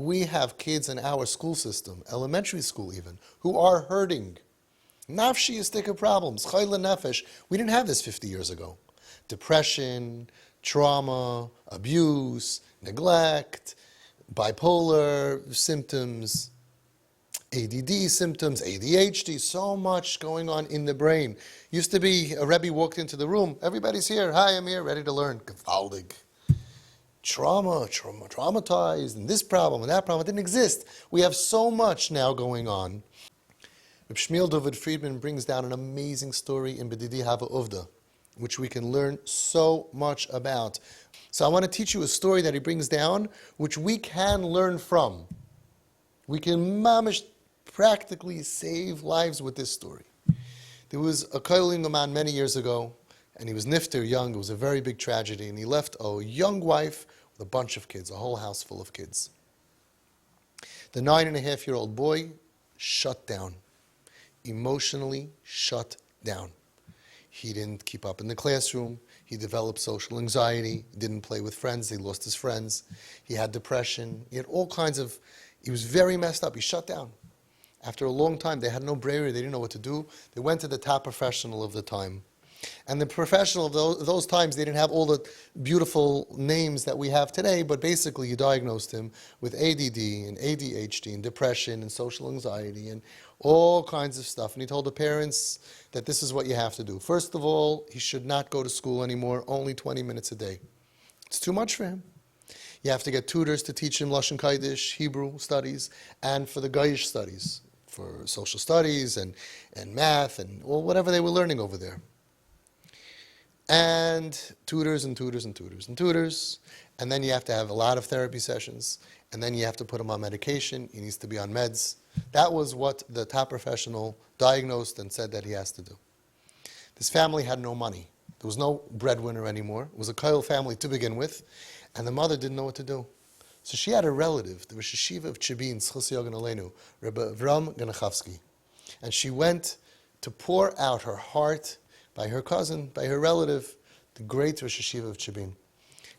we have kids in our school system, elementary school even, who are hurting. Nafshiyistic problems, chayla nefesh. We didn't have this 50 years ago. Depression, trauma, abuse, neglect, bipolar symptoms, ADD symptoms, ADHD, so much going on in the brain. Used to be a Rebbe walked into the room, everybody's here, hi, I'm here, ready to learn. Gewaldig. Traumatized, and this problem and that problem, it didn't exist. We have so much now going on. Reb Shmuel David Friedman brings down an amazing story in B'didi Hava Uvda, which we can learn so much about. So I want to teach you a story that he brings down, which we can learn from. We can mamish practically save lives with this story. There was a koheling man many years ago, and he was nifter, young. It was a very big tragedy, and he left a young wife with a bunch of kids, a whole house full of kids. The 9.5-year-old boy shut down, emotionally shut down. He didn't keep up in the classroom. He developed social anxiety. He didn't play with friends. He lost his friends. He had depression. He had all kinds of, he was very messed up. He shut down. After a long time, they had no bravery. They didn't know what to do. They went to the top professional of the time. And the professional of those times, they didn't have all the beautiful names that we have today, but basically you diagnosed him with ADD and ADHD and depression and social anxiety and all kinds of stuff. And he told the parents that this is what you have to do. First of all, he should not go to school anymore, only 20 minutes a day. It's too much for him. You have to get tutors to teach him Lashon Kodesh, Hebrew studies, and for the Goyish studies, for social studies and math and whatever they were learning over there. And tutors and tutors and tutors and tutors. And then you have to have a lot of therapy sessions. And then you have to put him on medication. He needs to be on meds. That was what the top professional diagnosed and said that he has to do. This family had no money. There was no breadwinner anymore. It was a Koil family to begin with. And the mother didn't know what to do. So she had a relative, the Rosh Yeshivah of Tchibeen, Rabbi Avraham Ganochovsky. And she went to pour out her heart by her cousin, by her relative, the great Rosh Yeshivah of Tchibeen.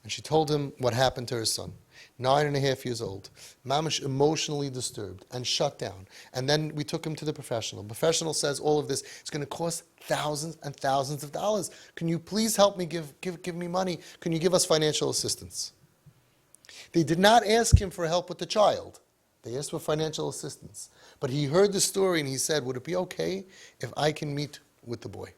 And she told him what happened to her son. 9.5 years old, mamish emotionally disturbed and shut down. And then we took him to the professional. The professional says all of this is going to cost thousands and thousands of dollars. Can you please help me, give me money? Can you give us financial assistance? They did not ask him for help with the child. They asked for financial assistance. But he heard the story and he said, would it be okay if I can meet with the boy?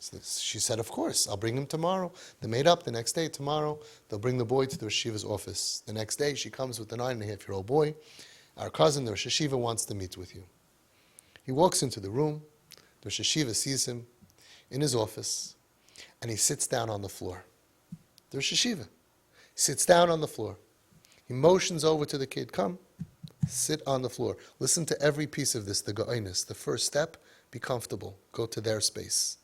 So she said, of course, I'll bring him tomorrow. They made up the next day, tomorrow. They'll bring the boy to the Rosh Yeshiva's office. The next day, she comes with the 9.5-year-old boy. Our cousin, the Rosh Yeshiva, wants to meet with you. He walks into the room. The Rosh Yeshiva sees him in his office, and he sits down on the floor. The Rosh Yeshiva sits down on the floor. He motions over to the kid, come, sit on the floor. Listen to every piece of this, the GAON. The first step, be comfortable. Go to their space.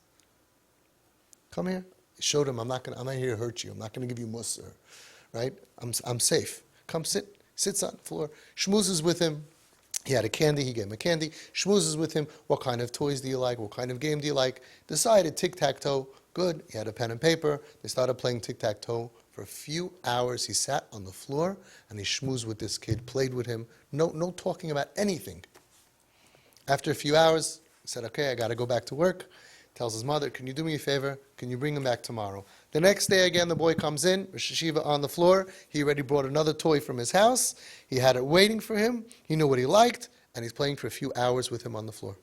Come here. He showed him, I'm not here to hurt you. I'm not going to give you musr, right? I'm safe. Come sit. Sits on the floor. Schmoozes with him. He had a candy. He gave him a candy. Schmoozes with him. What kind of toys do you like? What kind of game do you like? Decided tic-tac-toe. Good. He had a pen and paper. They started playing tic-tac-toe. For a few hours, he sat on the floor and he schmoozed with this kid, played with him. No talking about anything. After a few hours, he said, okay, I got to go back to work. Tells his mother, can you do me a favor? Can you bring him back tomorrow? The next day again, the boy comes in, Rosh Yeshiva on the floor. He already brought another toy from his house. He had it waiting for him. He knew what he liked, and he's playing for a few hours with him on the floor.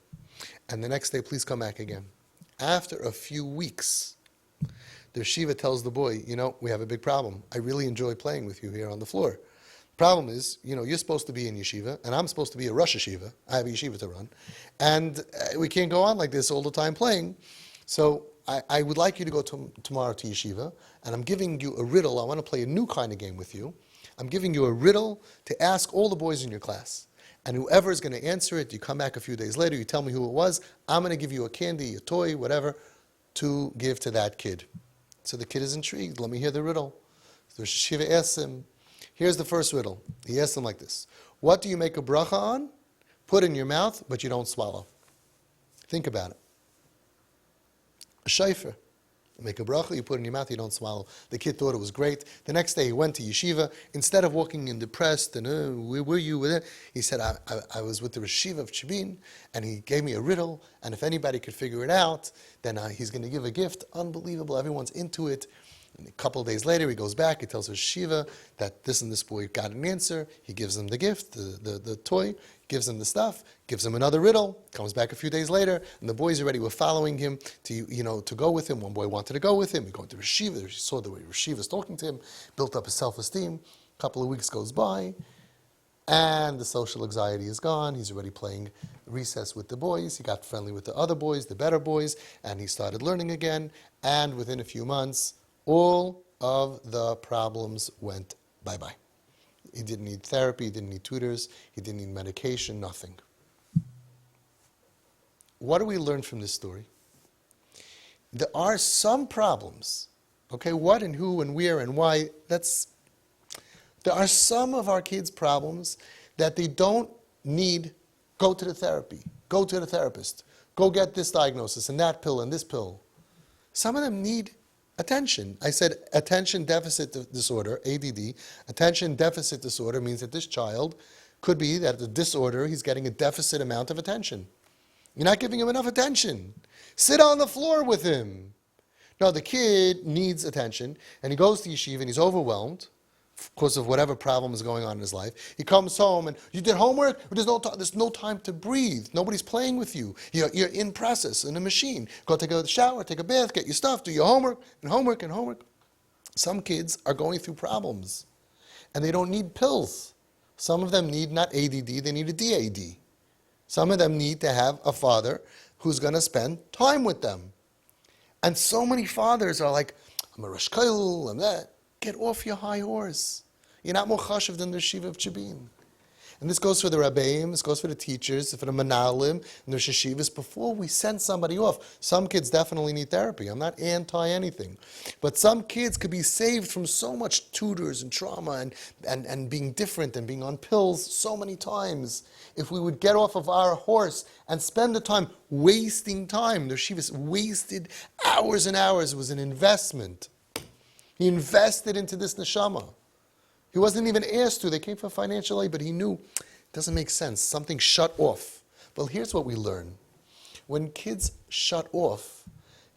And the next day, please come back again. After a few weeks, the Yeshiva tells the boy, we have a big problem. I really enjoy playing with you here on the floor. Problem is, you're supposed to be in yeshiva, and I'm supposed to be a Rosh Yeshiva. I have a yeshiva to run. And we can't go on like this all the time playing. So I would like you to go tomorrow to yeshiva, and I'm giving you a riddle. I want to play a new kind of game with you. I'm giving you a riddle to ask all the boys in your class. And whoever is going to answer it, you come back a few days later, you tell me who it was. I'm going to give you a candy, a toy, whatever, to give to that kid. So the kid is intrigued. Let me hear the riddle. So the yeshiva asks him, here's the first riddle. He asks him like this. What do you make a bracha on? Put in your mouth, but you don't swallow. Think about it. A shofar. Make a bracha, you put it in your mouth, you don't swallow. The kid thought it was great. The next day he went to Yeshivah. Instead of walking in depressed and, where were you with it? He said, I was with the Yeshivah of Tchibeen, and he gave me a riddle, and if anybody could figure it out, then he's going to give a gift. Unbelievable, everyone's into it. And a couple of days later, he goes back, he tells Yeshivah that this and this boy got an answer. He gives him the gift, the toy, gives him the stuff, gives him another riddle, comes back a few days later, and the boys already were following him to go with him. One boy wanted to go with him. He go to Yeshivah. He saw the way Yeshivah was talking to him, built up his self-esteem. A couple of weeks goes by, and the social anxiety is gone. He's already playing recess with the boys. He got friendly with the other boys, the better boys, and he started learning again. And within a few months, all of the problems went bye-bye. He didn't need therapy, he didn't need tutors, he didn't need medication, nothing. What do we learn from this story? There are some problems, okay, what and who and where and why, there are some of our kids' problems that they don't need, go to the therapy, go to the therapist, go get this diagnosis and that pill and this pill. Some of them need attention. I said attention deficit disorder, ADD. Attention deficit disorder means that this child could be that the disorder, he's getting a deficit amount of attention. You're not giving him enough attention. Sit on the floor with him. No, the kid needs attention, and he goes to yeshiva and he's overwhelmed because of whatever problem is going on in his life. He comes home and, you did homework? There's no time to breathe. Nobody's playing with you. You're in process, in a machine. Go take a shower, take a bath, get your stuff, do your homework, and homework, and homework. Some kids are going through problems, and they don't need pills. Some of them need not ADD, they need a DAD. Some of them need to have a father who's going to spend time with them. And so many fathers are like, I'm a Rosh Koil, I'm that. Get off your high horse. You're not more chashuv than the Yeshivah of Tchibeen. And this goes for the rabbeim, this goes for the teachers, for the manalim, and the yeshivas. Before we send somebody off, some kids definitely need therapy. I'm not anti-anything. But some kids could be saved from so much tutors and trauma and being different and being on pills so many times. If we would get off of our horse and spend the time wasting time. The yeshivas wasted hours and hours. It was an investment. He invested into this neshama. He wasn't even asked to. They came for financial aid, but he knew it doesn't make sense. Something shut off. Well, here's what we learn. When kids shut off,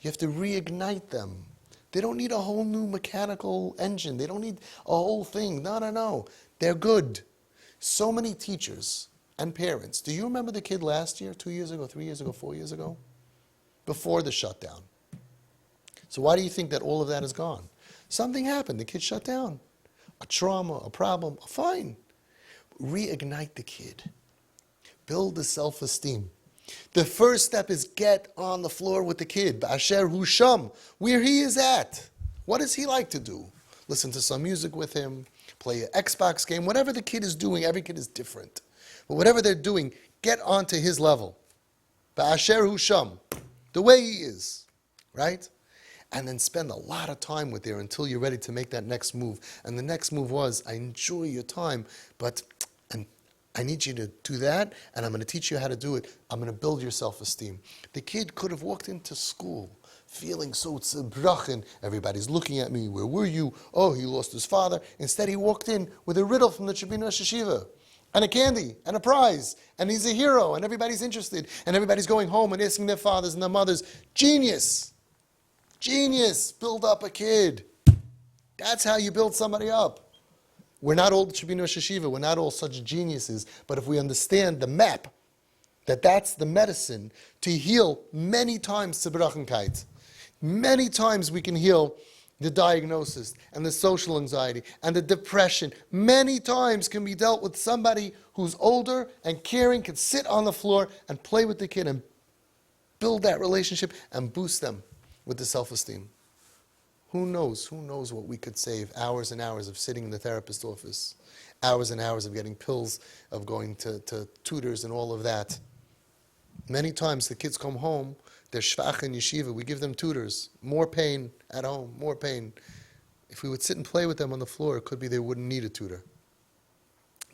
you have to reignite them. They don't need a whole new mechanical engine. They don't need a whole thing. No. They're good. So many teachers and parents. Do you remember the kid last year, 2 years ago, 3 years ago, 4 years ago? Before the shutdown. So why do you think that all of that is gone? Something happened. The kid shut down. A trauma, a problem, fine. Reignite the kid. Build the self-esteem. The first step is get on the floor with the kid. Ba'asher hu sham, where he is at. What does he like to do? Listen to some music with him, play an Xbox game, whatever the kid is doing. Every kid is different. But whatever they're doing, get onto his level. Ba'asher hu sham, the way he is, right? And then spend a lot of time with there until you're ready to make that next move. And the next move was, I enjoy your time, but I need you to do that, and I'm going to teach you how to do it. I'm going to build your self-esteem. The kid could have walked into school feeling so tzibrachen. Everybody's looking at me. Where were you? Oh, he lost his father. Instead, he walked in with a riddle from the Tshibeen Yeshivah, and a candy, and a prize, and he's a hero, and everybody's interested, and everybody's going home and asking their fathers and their mothers. Genius! Genius, build up a kid. That's how you build somebody up. We're not all Tchibeen Yeshivah, we're not all such geniuses, but if we understand the map, that's the medicine to heal many times Tzibrachenkeit. Many times we can heal the diagnosis and the social anxiety and the depression. Many times can be dealt with somebody who's older and caring, can sit on the floor and play with the kid and build that relationship and boost them with the self-esteem. Who knows what we could save? Hours and hours of sitting in the therapist's office, hours and hours of getting pills, of going to tutors and all of that. Many times the kids come home, they're shvach in yeshiva, we give them tutors, more pain at home, more pain. If we would sit and play with them on the floor, it could be they wouldn't need a tutor.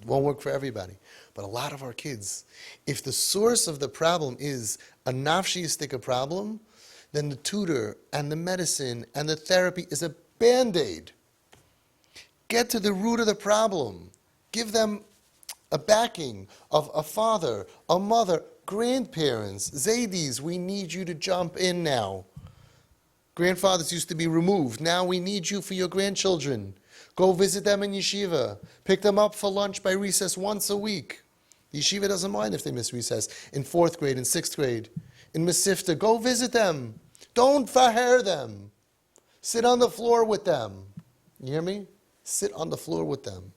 It won't work for everybody. But a lot of our kids, if the source of the problem is a nafshiyistic problem, then the tutor and the medicine and the therapy is a Band-Aid. Get to the root of the problem. Give them a backing of a father, a mother, grandparents. Zaydis, we need you to jump in now. Grandfathers used to be removed. Now we need you for your grandchildren. Go visit them in Yeshivah. Pick them up for lunch by recess once a week. Yeshivah doesn't mind if they miss recess in 4th grade, in 6th grade. In Masifta, go visit them. Don't faher them. Sit on the floor with them. You hear me? Sit on the floor with them.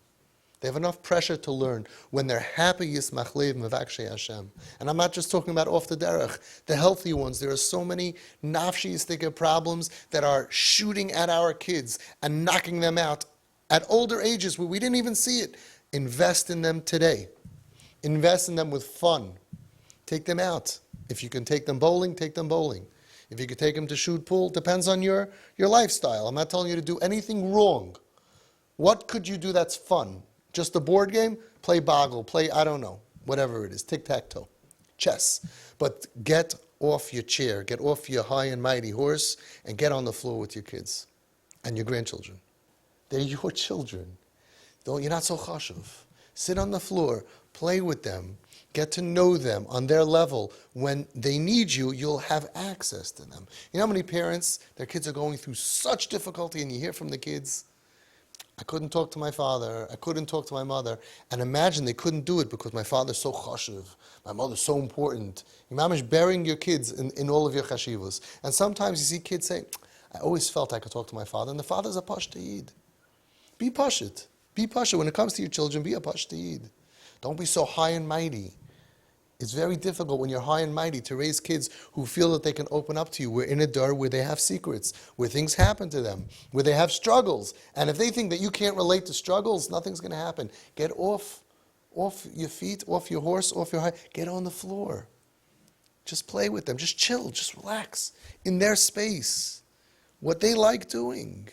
They have enough pressure to learn. When they're happy, Yismach Lev Mevakshei Hashem. And I'm not just talking about off the derech. The healthy ones, there are so many nafshiistic problems that are shooting at our kids and knocking them out at older ages where we didn't even see it. Invest in them today. Invest in them with fun. Take them out. If you can take them bowling, take them bowling. If you can take them to shoot pool, depends on your lifestyle. I'm not telling you to do anything wrong. What could you do that's fun? Just a board game? Play boggle, play, I don't know, whatever it is, tic-tac-toe, chess. But get off your chair, get off your high and mighty horse, and get on the floor with your kids and your grandchildren. They're your children. You're not so chashuv. Sit on the floor, play with them, get to know them on their level. When they need you, you'll have access to them. You know how many parents, their kids are going through such difficulty, and you hear from the kids, I couldn't talk to my father, I couldn't talk to my mother, and imagine they couldn't do it because my father's so chashuv, my mother's so important. Imam is burying your kids in all of your chashivos. And sometimes you see kids say, I always felt I could talk to my father, and the father's a pashta. Be pashit. Be pashit. When it comes to your children, be a pashta. Don't be so high and mighty. It's very difficult when you're high and mighty to raise kids who feel that they can open up to you. We're in a dar where they have secrets, where things happen to them, where they have struggles. And if they think that you can't relate to struggles, nothing's going to happen. Get off your feet, off your horse, off your high. Get on the floor. Just play with them. Just chill. Just relax in their space. What they like doing.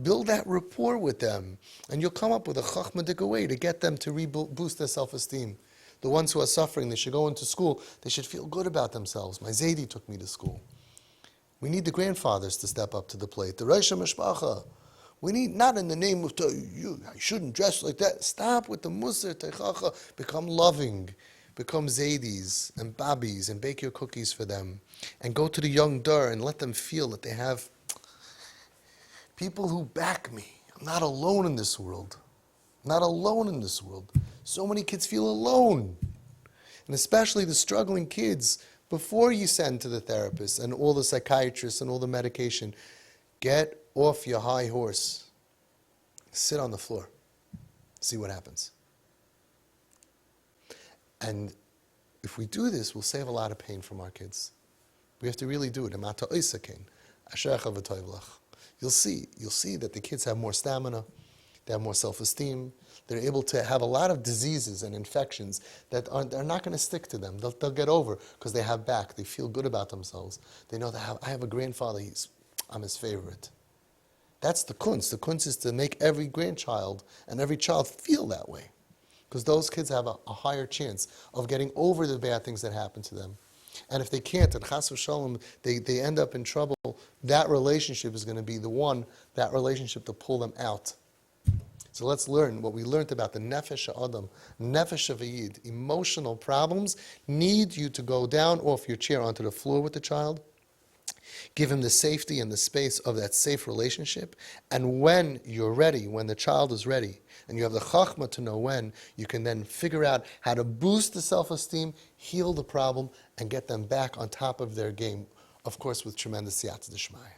Build that rapport with them. And you'll come up with a chachmadik way to get them to boost their self-esteem. The ones who are suffering, they should go into school. They should feel good about themselves. My Zaidi took me to school. We need the grandfathers to step up to the plate. The Rosh Mishpacha. We need, not in the name of, you shouldn't dress like that. Stop with the Musar, Teichacha. Become loving. Become Zaidis and Babis and bake your cookies for them. And go to the young dar and let them feel that they have people who back me. I'm not alone in this world. Not alone in this world. So many kids feel alone. And especially the struggling kids, before you send to the therapist and all the psychiatrists and all the medication, get off your high horse. Sit on the floor. See what happens. And if we do this, we'll save a lot of pain from our kids. We have to really do it. You'll see that the kids have more stamina. They have more self-esteem. They're able to have a lot of diseases and infections that are not going to stick to them. They'll get over because they have back. They feel good about themselves. They know that I have a grandfather. I'm his favorite. That's the kunst. The kunst is to make every grandchild and every child feel that way, because those kids have a higher chance of getting over the bad things that happen to them. And if they can't, and chas v'shalom, they end up in trouble, that relationship is going to be that relationship to pull them out. So let's learn what we learned about the nefesh ha'adam, nefesh ha'vayid. Emotional problems need you to go down off your chair onto the floor with the child, give him the safety and the space of that safe relationship, and when you're ready, when the child is ready, and you have the chachma to know when, you can then figure out how to boost the self-esteem, heal the problem, and get them back on top of their game, of course with tremendous siyata d'shmaya.